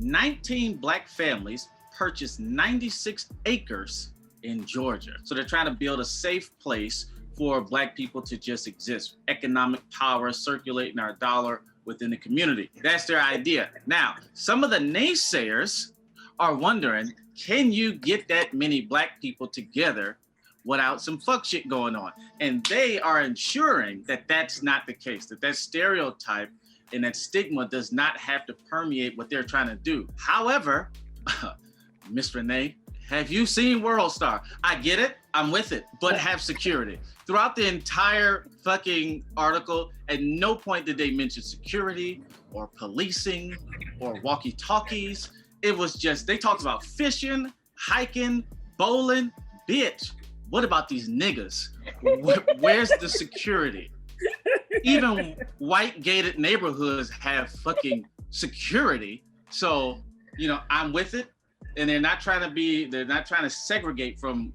19 black families purchased 96 acres in Georgia. So they're trying to build a safe place for black people to just exist. Economic power circulating our dollar within the community. That's their idea. Now, some of the naysayers are wondering, can you get that many black people together without some fuck shit going on? And they are ensuring that that's not the case, that stereotype and that stigma does not have to permeate what they're trying to do. However, Miss Renee, have you seen World Star? I get it, I'm with it, but have security. Throughout the entire fucking article, at no point did they mention security or policing or walkie-talkies. It was just, they talked about fishing, hiking, bowling. Bitch, what about these niggas? Where's the security? Even white gated neighborhoods have fucking security. So, I'm with it. And they're not trying to segregate from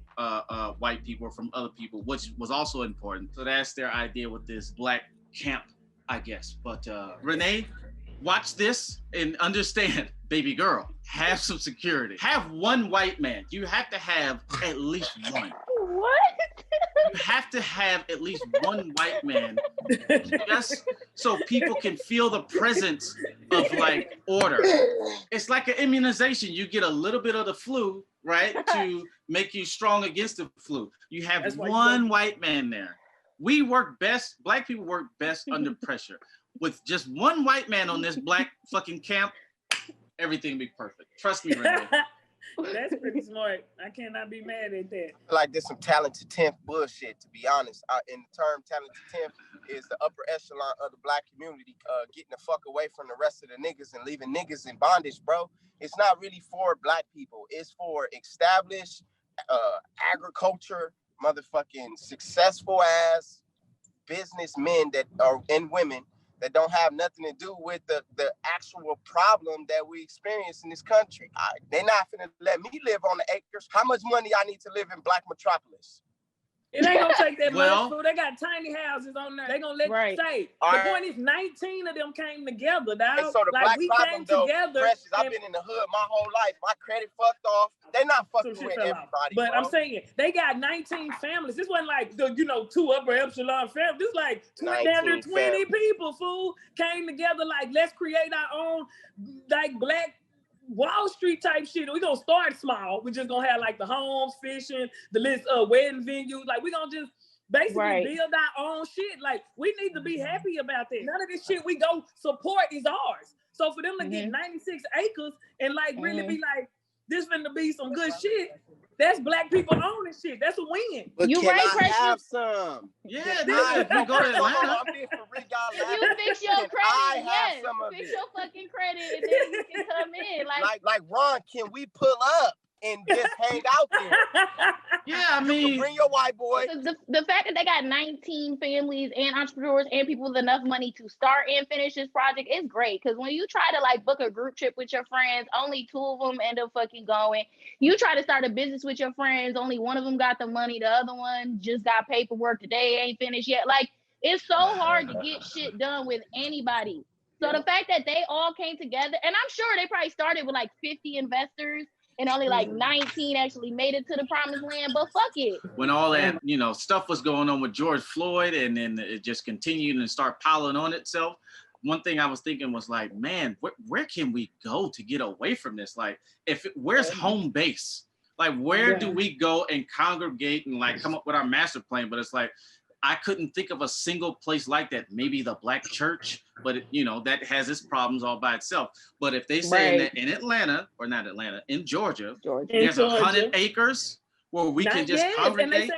white people or from other people, which was also important. So that's their idea with this black camp, I guess. But Renee, watch this and understand, baby girl, have some security. Have one white man. You have to have at least one. What? You have to have at least one white man, just so people can feel the presence of like order. It's like an immunization. You get a little bit of the flu, right, to make you strong against the flu. You have one white man there. We work best, black people work best under pressure. With just one white man on this black fucking camp, everything will be perfect. Trust me, Renee. That's pretty smart. I cannot be mad at that. Like there's some talented 10th bullshit, to be honest. In the term talented 10th is the upper echelon of the black community getting the fuck away from the rest of the niggas and leaving niggas in bondage, bro. It's not really for black people. It's for established agriculture, motherfucking successful ass businessmen that are and women that don't have nothing to do with the actual problem that we experience in this country. They're not finna let me live on the acres. How much money I need to live in Black Metropolis? It ain't gonna take that much food. They got tiny houses on there. They gonna let you stay. The point is 19 of them came together, dog. And so the black problem, though, Precious, I've been in the hood my whole life. My credit fucked off. They're not fucking with everybody. But bro. I'm saying they got 19 families. This wasn't like the, two upper echelon families. This like 20 people, fool, came together like, let's create our own like black Wall Street type shit. We gonna start small. We just gonna have like the homes, fishing, the list of wedding venues. Like we gonna just basically build our own shit. Like we need to be happy about that. None of this shit we go support is ours. So for them to get 96 acres and like really be like, this finna be some good shit. That's black people owning shit. That's a win. But you can right, I have some? Yeah, if you go to Atlanta. You fix your credit, yes. Fix your fucking credit, and then you can come in. Like Ron, can we pull up and just hang out there? Yeah, I mean, bring your white boy. The fact that they got 19 families and entrepreneurs and people with enough money to start and finish this project is great. Because when you try to like book a group trip with your friends, only 2 of them end up fucking going. You try to start a business with your friends, only 1 of them got the money, the other one just got paperwork today, ain't finished yet. Like it's so hard to get shit done with anybody. So the fact that they all came together, and I'm sure they probably started with like 50 investors. And only like 19 actually made it to the promised land, but fuck it. When all that, stuff was going on with George Floyd and then it just continued and start piling on itself. One thing I was thinking was like, man, where can we go to get away from this? Like, where's home base? Like, where do we go and congregate and like come up with our master plan? But it's like, I couldn't think of a single place like that. Maybe the black church, but that has its problems all by itself. But if they say that in Atlanta, or not Atlanta, in Georgia, there's 100 acres where we can just congregate.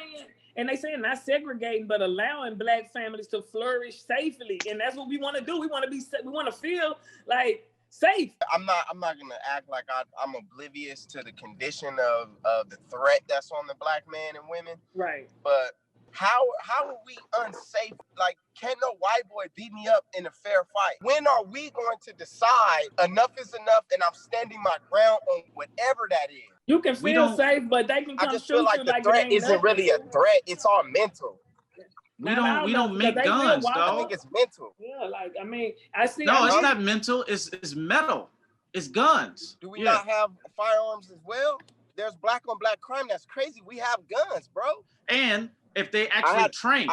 And they saying not segregating, but allowing black families to flourish safely. And that's what we want to do. We want to feel like safe. I'm not gonna act like I'm oblivious to the condition of the threat that's on the black man and women. Right. But how are we unsafe? Like, can no white boy beat me up in a fair fight? When are we going to decide enough is enough and I'm standing my ground on whatever that is? You can feel safe, but they can come I just feel like the like threat isn't really a threat. It's all mental. We don't make guns, though. I think it's mental. Yeah, like I mean, I see. No, it's not mental. It's metal. It's guns. Do we not have firearms as well? There's black on black crime. That's crazy. We have guns, bro. And if they actually train,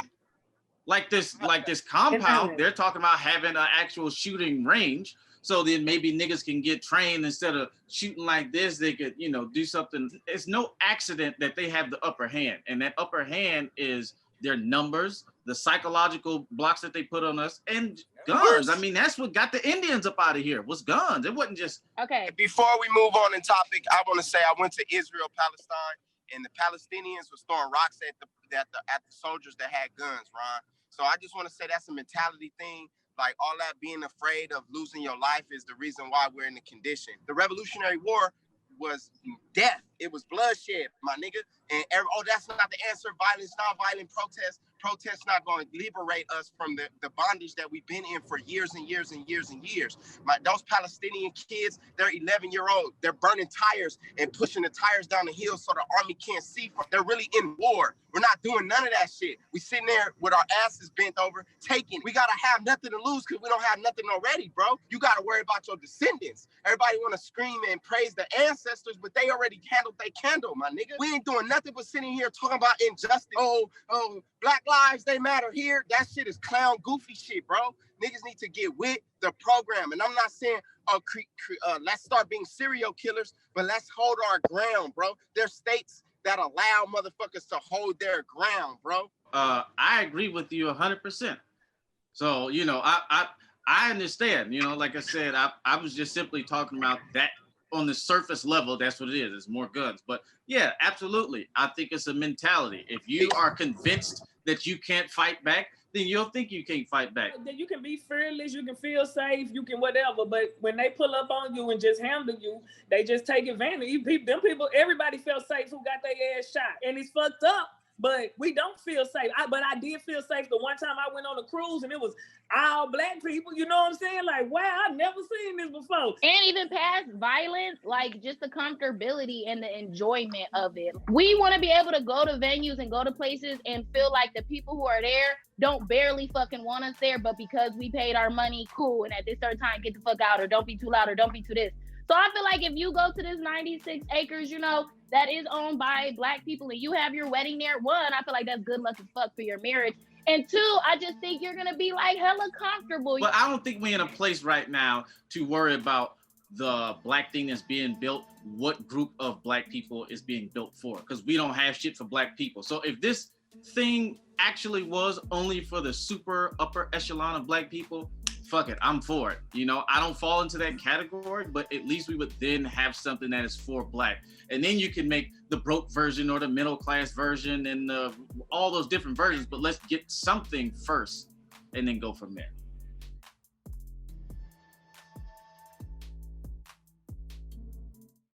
like this compound, they're talking about having an actual shooting range. So then maybe niggas can get trained instead of shooting like this. They could, you know, do something. It's no accident that they have the upper hand, and that upper hand is their numbers, the psychological blocks that they put on us, and guns. I mean, that's what got the Indians up out of here, was guns. It wasn't just... Okay. Before we move on in topic, I want to say I went to Israel, Palestine, and the Palestinians was throwing rocks at the soldiers that had guns, Ron. So I just want to say that's a mentality thing. Like, all that being afraid of losing your life is the reason why we're in the condition. The Revolutionary War was death. It was bloodshed, my nigga. And that's not the answer. Violence, non-violent protest. Protest not going to liberate us from the bondage that we've been in for years and years and years and years. Those Palestinian kids, they're 11-year-old. They're burning tires and pushing the tires down the hill so the army can't see. They're really in war. We're not doing none of that shit. We sitting there with our asses bent over, taking. We got to have nothing to lose because we don't have nothing already, bro. You got to worry about your descendants. Everybody want to scream and praise the ancestors, but they already handled their candle, my nigga. We ain't doing nothing but sitting here talking about injustice. Oh, Black lives, they matter here. That shit is clown goofy shit, bro. Niggas need to get with the program. And I'm not saying, let's start being serial killers, but let's hold our ground, bro. There's states that allow motherfuckers to hold their ground, bro. I agree with you 100%. So, you know, I understand, you know, like I said, I was just simply talking about that on the surface level. That's what it is. It's more guns. But yeah, absolutely. I think it's a mentality. If you are convinced that you can't fight back, then you'll think you can't fight back. Then you can be fearless, you can feel safe, you can whatever. But when they pull up on you and just handle you, they just take advantage. Them people, everybody felt safe who got their ass shot. And it's fucked up. But we don't feel safe. But I did feel safe the one time I went on a cruise and it was all black people. You know what I'm saying? Like, wow, I've never seen this before. And even past violence, like just the comfortability and the enjoyment of it. We want to be able to go to venues and go to places and feel like the people who are there don't barely fucking want us there, but because we paid our money, cool, and at this certain time, get the fuck out, or don't be too loud, or don't be too this. So I feel like if you go to this 96 acres, you know, that is owned by black people and you have your wedding there, one, I feel like that's good luck as fuck for your marriage. And two, I just think you're going to be like hella comfortable. But I don't think we're in a place right now to worry about the black thing that's being built, what group of black people is being built for, because we don't have shit for black people. So if this thing actually was only for the super upper echelon of black people, fuck it, I'm for it. You know, I don't fall into that category, but at least we would then have something that is for black. And then you can make the broke version or the middle class version and all those different versions, but let's get something first and then go from there.